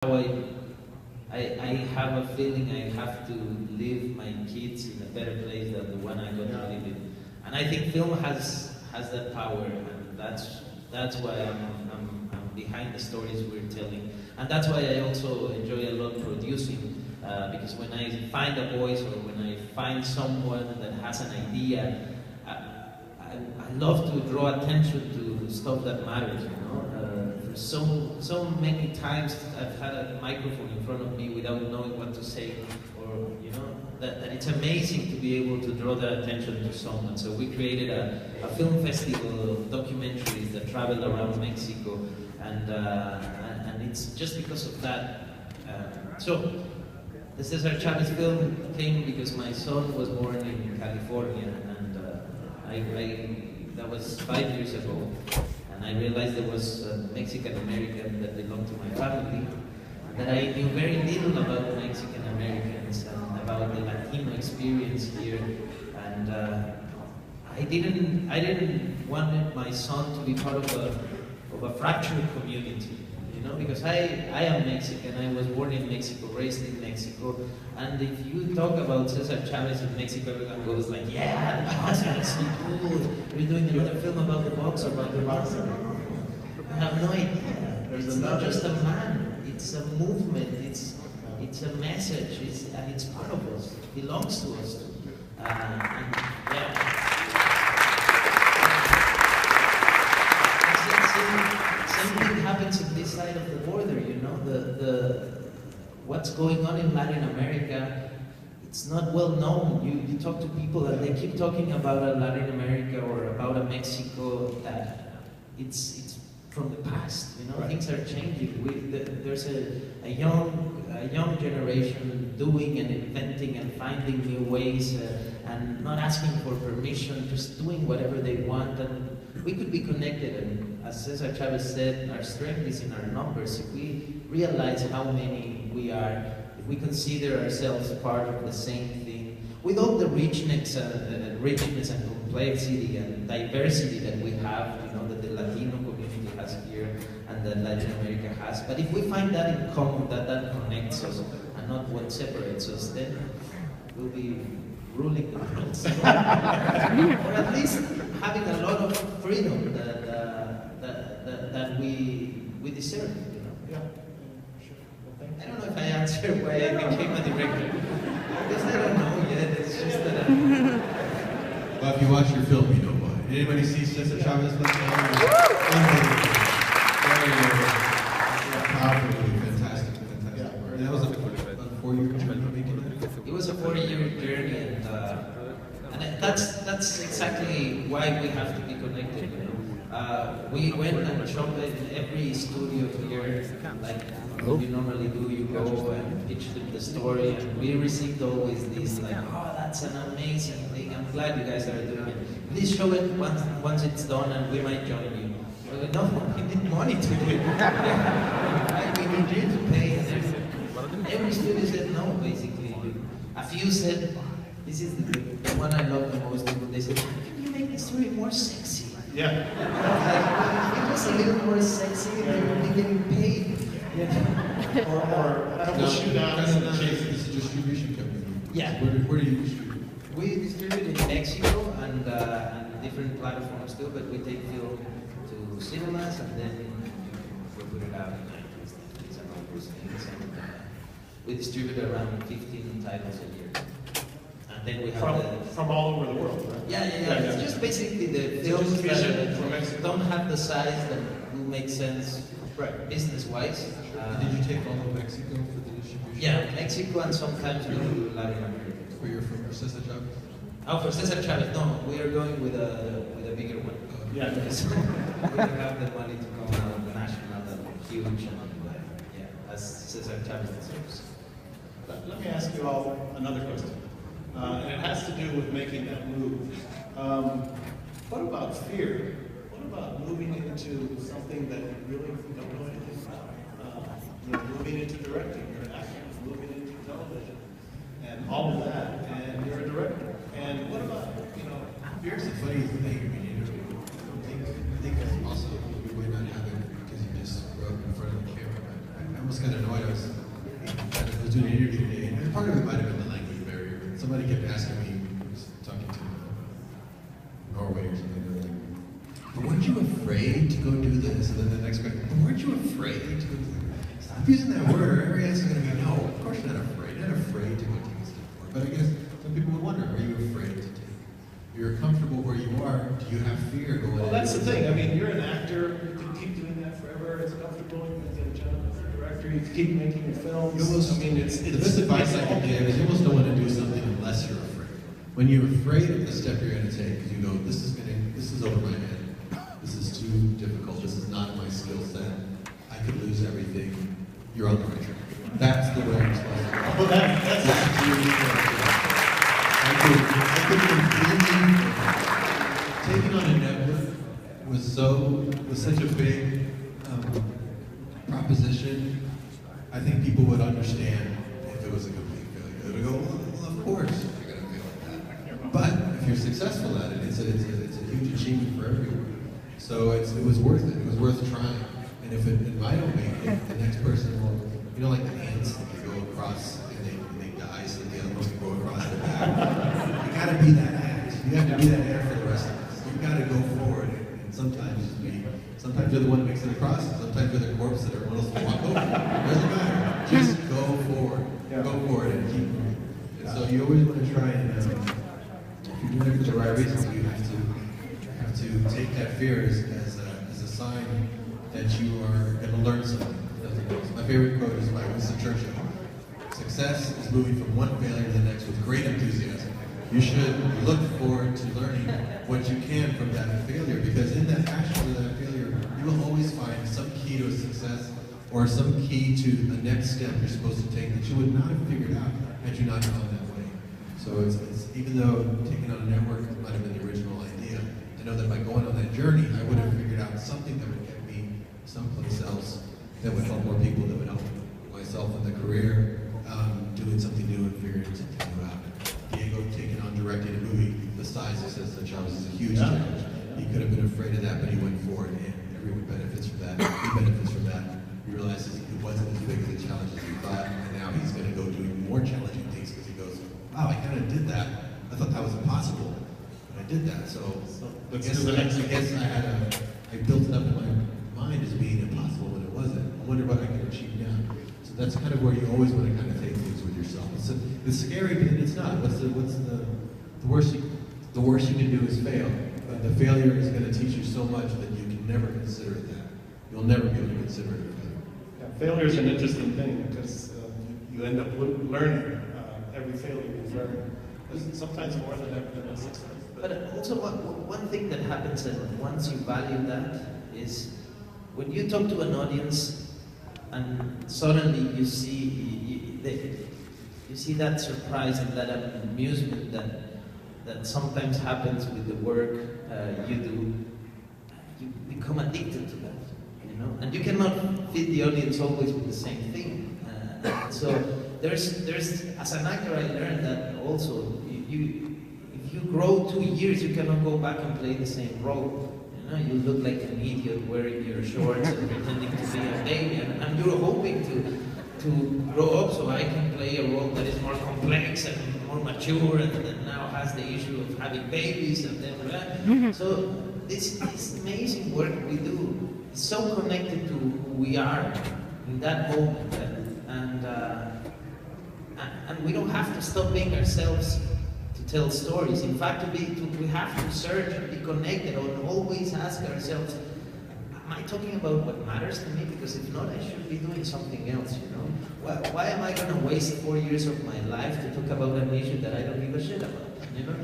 how I have a feeling I have to leave my kids in a better place than the one I got to live in. And I think film has that power, and that's why I'm behind the stories we're telling. And that's why I also enjoy a lot producing, because when I find a voice or when I find someone that has an idea, I love to draw attention to stuff that matters, you know. So many times I've had a microphone in front of me without knowing what to say, or you know, that it's amazing to be able to draw that attention to someone. So we created a film festival of documentaries that travel around Mexico, and it's just because of that. So the Cesar Chavez film came because my son was born in California, and that was 5 years ago. And I realized there was a Mexican American that belonged to my family, that I knew very little about Mexican Americans and about the Latino experience here. And I didn't want my son to be part of a fractured community, you know, because I am Mexican. I was born in Mexico, raised in Mexico, and if you talk about Cesar Chavez in Mexico, everyone goes like, yeah, the boxer, that's so cool. We're doing another film about the boxer, about the boxer. I have no idea. It's not just a man, it's a movement, it's a message, and it's part of us, it belongs to us. And yeah. Same thing happens in this side of the border, you know, what's going on in Latin America, it's not well known. You talk to people and they keep talking about a Latin America or about a Mexico that it's from the past, you know, right. Things are changing. There's a young generation doing and inventing and finding new ways and not asking for permission, just doing whatever they want, and we could be connected. And as Cesar Chavez said, our strength is in our numbers. If we realize how many we are, if we consider ourselves part of the same thing, with all the richness and complexity and diversity that we have, you know, that the Latino community has here and that Latin America has. But if we find that in common, that connects us and not what separates us, then we'll be ruling the world. Or at least having a lot of freedom that we deserve, you know. Yeah, sure. Well, I don't know if I answered why I became a director. I guess I don't know yet. It's just that. Well, if you watch your film, you know why. Did anybody see Sxsw? Powerful movie, fantastic. Yeah. That was about 4 years making it. It was a 4-year journey, and that's exactly why we have to be connected. You know? We went and shopped in every studio here, like you normally do. You go and pitch them the story, and we received always this like, oh, that's an amazing thing. I'm glad you guys are doing it. Please show it once it's done, and we might join you. Well, no, we need money to do it. We need you to pay. And every studio said no, basically. A few said, this is the one I love the most. They said, can you make the story more sexy? Yeah. Like, it was a little more sexy, and they were getting paid. Yeah. Or a couple shootouts and chases. It's a distribution company. Yeah. Where do you distribute? We distribute in Mexico and different platforms too, but we take film to cinemas and then we put it out in iTunes and all those things. And we distribute around 15 titles a year. And then we have from all over the world, right? Yeah. It's just basically the films that don't have the size that will make sense, right, business-wise. Did you take all of Mexico for the distribution? Yeah, Mexico, and sometimes we do Latin America. For your Sxsw? Oh, for Cesar Chavez, no, we are going with a bigger one. Yeah. Because we don't have the money to go out national and huge, and yeah, as Cesar Chavez deserves. Let me ask you all another question. And it has to do with making that move. What about fear? What about moving into something that you really don't know anything about? Moving into directing, you're an actor, moving into television, and all of that, and you're a director. And what about, fear is a funny thing. I think also you might not have it because you just grew up in front of the camera. I almost got annoyed. I was was doing an interview today, and part of it might have been the language barrier. Somebody kept asking me, I was talking to Norway or something, they were like, but weren't you afraid to go do this? And then the next guy, but weren't you afraid to go do this? Stop using that word, every answer is going to be no. Of course you're not afraid. You're not afraid to go take a step forward. But I guess some people would wonder, are you afraid to take? You're comfortable where you are, do you have fear going Well, that's the thing. I mean, you're an actor, you can keep doing that forever, it's comfortable, you can get a job as a director, you can keep making your films. I mean, it's the best advice I can give is you almost don't want to do something unless you're afraid. When you're afraid of the step you're going to take, because you go, this is over my head, this is too difficult, this is not my skill set, I could lose everything, you're on the right track. That's the way I'm supposed to go. Well, that's taking on a network was such a big proposition. I think people would understand if it was a complete failure. They would go, well, of course you're going to feel like that. But if you're successful at it, it's a huge achievement for everyone. So it was worth it. It was worth trying. And if I don't make it, the next person will, you know, like the ants that you go across and they die, so the other one can go across their back. You gotta be that ant. You have to be that ant for the rest of us. You gotta go forward. And sometimes you're the one that makes it across, sometimes you're the corpse that everyone else will walk over. It doesn't matter. Just go forward. Yeah. Go forward and keep moving. And so you always want to try and, if you're doing it for the right reasons, you have to take that fear as a sign that you are going to learn something. Nothing else. My favorite quote is by Winston Churchill. Success is moving from one failure to the next with great enthusiasm. You should look forward to learning what you can from that failure, because in that action or that failure, you will always find some key to a success or some key to the next step you're supposed to take that you would not have figured out had you not gone that way. So it's even though taking on a network might have been the original idea, I know that by going on that journey, I would have figured out something that would get me someplace else that would help more people, that would help myself in the career, doing something new and figuring something new out. Diego taking on directing a movie the size of Sxsw is a huge challenge. He could have been afraid of that, but he went for it, and everyone benefits from that. He benefits from that. He realizes it wasn't as big of a challenge as he thought, and now he's going to go doing more challenging things because he goes, wow, I kind of did that. I thought that was impossible, but I did that. So I guess I built it up in my mind as being impossible when it wasn't. I wonder what I can achieve now. So that's kind of where you always want to kind of take things with yourself. It's scary, but it's not. What's the worst you can do is fail. But the failure is going to teach you so much that you can never consider it that. You'll never be able to consider it a failure. Yeah, failure is an interesting thing because you end up learning. Every failure you learn. Sometimes more than a success. But also one thing that happens, and once you value that, is when you talk to an audience and suddenly you see that surprise and that amusement that sometimes happens with the work you do, you become addicted to that, you know. And you cannot feed the audience always with the same thing. So there's as an actor I learned that also if you grow 2 years you cannot go back and play the same role. You know, you look like an idiot wearing your shorts and pretending to be a baby, and you're hoping to grow up so I can play a role that is more complex and more mature and that now has the issue of having babies and then so this amazing work we do is so connected to who we are in that moment, and we don't have to stop being ourselves to tell stories. In fact, we have to search and be connected and always ask ourselves, am I talking about what matters to me? Because if not, I should be doing something else, you know? Why am I going to waste 4 years of my life to talk about an issue that I don't give a shit about, you know?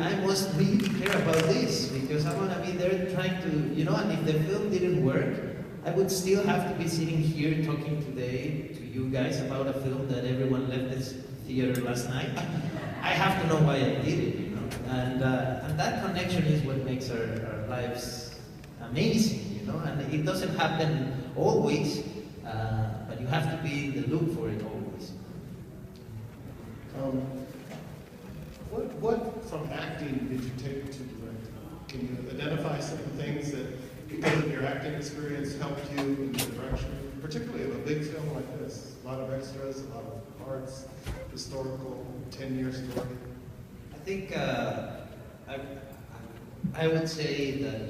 I must really care about this because I'm going to be there trying to, you know, and if the film didn't work, I would still have to be sitting here talking today to you guys about a film that everyone left this theater last night. I have to know why I did it, you know? And that connection is what makes our lives amazing, you know? And it doesn't happen always, but you have to be in the loop for it always. What from acting did you take to directing? Can you identify some things that, because of your acting experience, helped you in the direction? particularly of a big film like this? A lot of extras, a lot of parts, historical, 10-year story. I think I would say that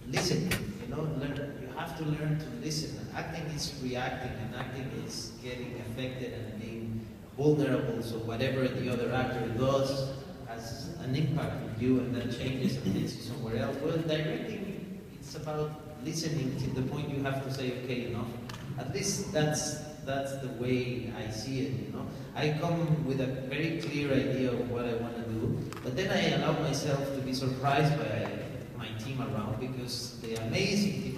listening, you have to learn to listen. Acting is reacting, and acting is getting affected and being vulnerable, so whatever the other actor does has an impact on you, and that changes and takes you somewhere else. Well, directing, it's about listening to the point you have to say, okay, enough. At least that's the way I see it, I come with a very clear idea of what I want to do, but then I allow myself to be surprised by my team around, because the amazing thing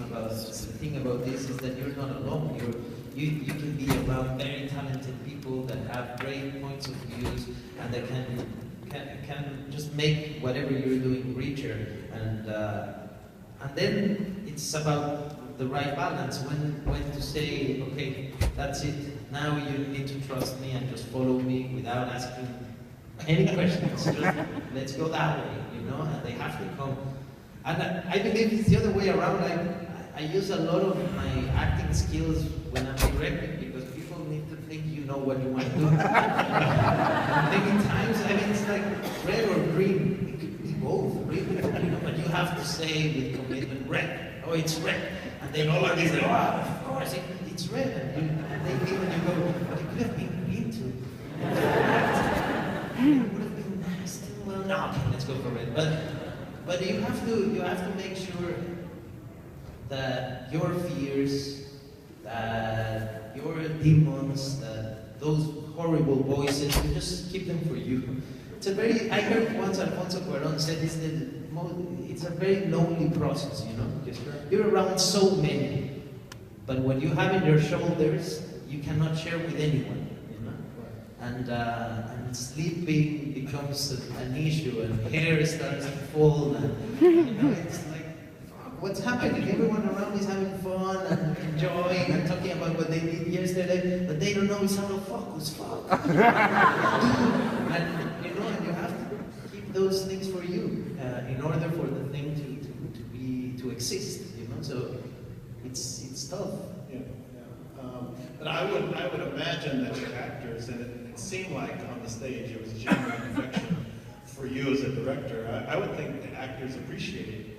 about this is that you're not alone. You can be around very talented people that have great points of views, and that can just make whatever you're doing richer. And then it's about the right balance, when to say, okay, that's it, now you need to trust me and just follow me without asking any questions. Just, let's go that way, and they have to come. And I believe it's the other way around. I use a lot of my acting skills when I'm directing, because people need to think you know what you want to do. Many times, it's like red or green. It could be both, really, but you have to say with commitment, red. Oh, it's red. And they know like say, oh, of course, it's red. And they leave and you go, but it could have been green too. It would have been nice too. Well, no, okay, let's go for red. But you have to make sure that your fears, that your demons, that those horrible voices, you just keep them for you. I heard once Alfonso Cuarón said it's a very lonely process, because you're around so many, but what you have in your shoulders, you cannot share with anyone, and sleeping becomes an issue, and hair starts to fall, and it's like, fuck, what's happening? Everyone around is having fun and enjoying and talking about what they did yesterday, but they don't know it's out of focus. Fuck. And you have to keep those things for you in order for the thing to exist. So it's tough. Yeah. But I would imagine that your actors, and it seemed like on the stage it was genuine affection for you as a director. I would think the actors appreciate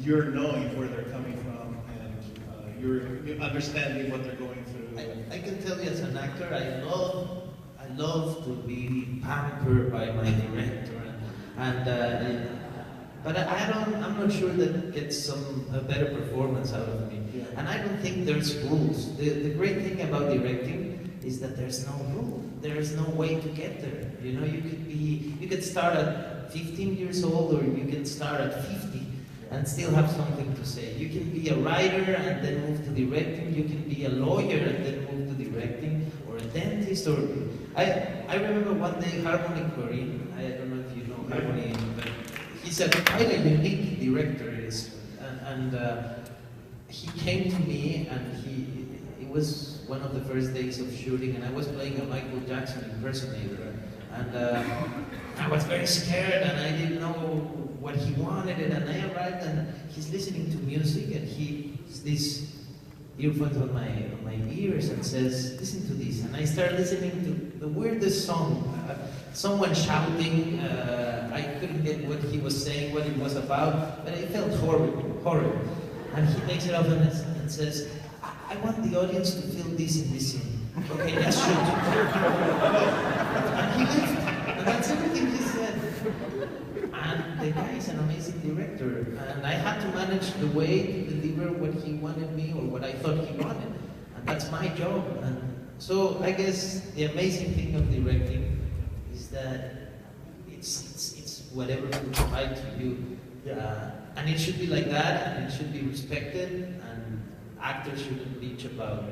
your knowing where they're coming from, and your understanding what they're going through. I can tell you, as an actor, I love to be pampered by my director, but I'm not sure that gets a better performance out of me. Yeah. And I don't think there's rules. The great thing about directing is that there's no rule. There's no way to get there. You could start at 15 years old, or you can start at 50 and still have something to say. You can be a writer and then move to directing. You can be a lawyer and then move to directing, or a dentist. Or I remember one day Harmony Corinne, I don't know if you know Harmony, but he's quite a unique director, and he came to me, and it was one of the first days of shooting, and I was playing a Michael Jackson impersonator, and I was very scared, and I didn't know what he wanted, and I arrived, and he's listening to music, and he's these earphones on my ears, and says, listen to this, and I started listening to the weirdest song, someone shouting, I couldn't get what he was saying, what it was about, but it felt horrible. And he takes it off and says, I want the audience to feel this in this scene. Okay, let's shoot. And he left, and that's everything he said. And the guy is an amazing director, and I had to manage the way to deliver what he wanted me, or what I thought he wanted, and that's my job. And so I guess the amazing thing of directing is that it's whatever we provide to you, and it should be like that, and it should be respected, and actors shouldn't bitch about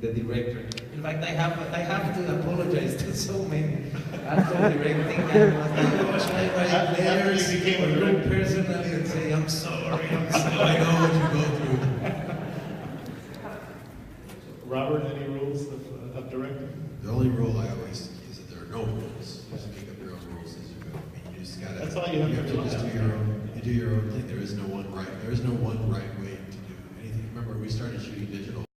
the director. In fact, I have to apologize to so many after directing, and I was like, oh, should I write letters became a to personally and say, I'm sorry, I know what you go through. Robert, any rules of directing? The only rule I always see is that there are no rules. You just make up your own rules as you go. You just gotta. That's all you have to do. Just do your own. You do your own thing. There is no one right way to we started shooting digital.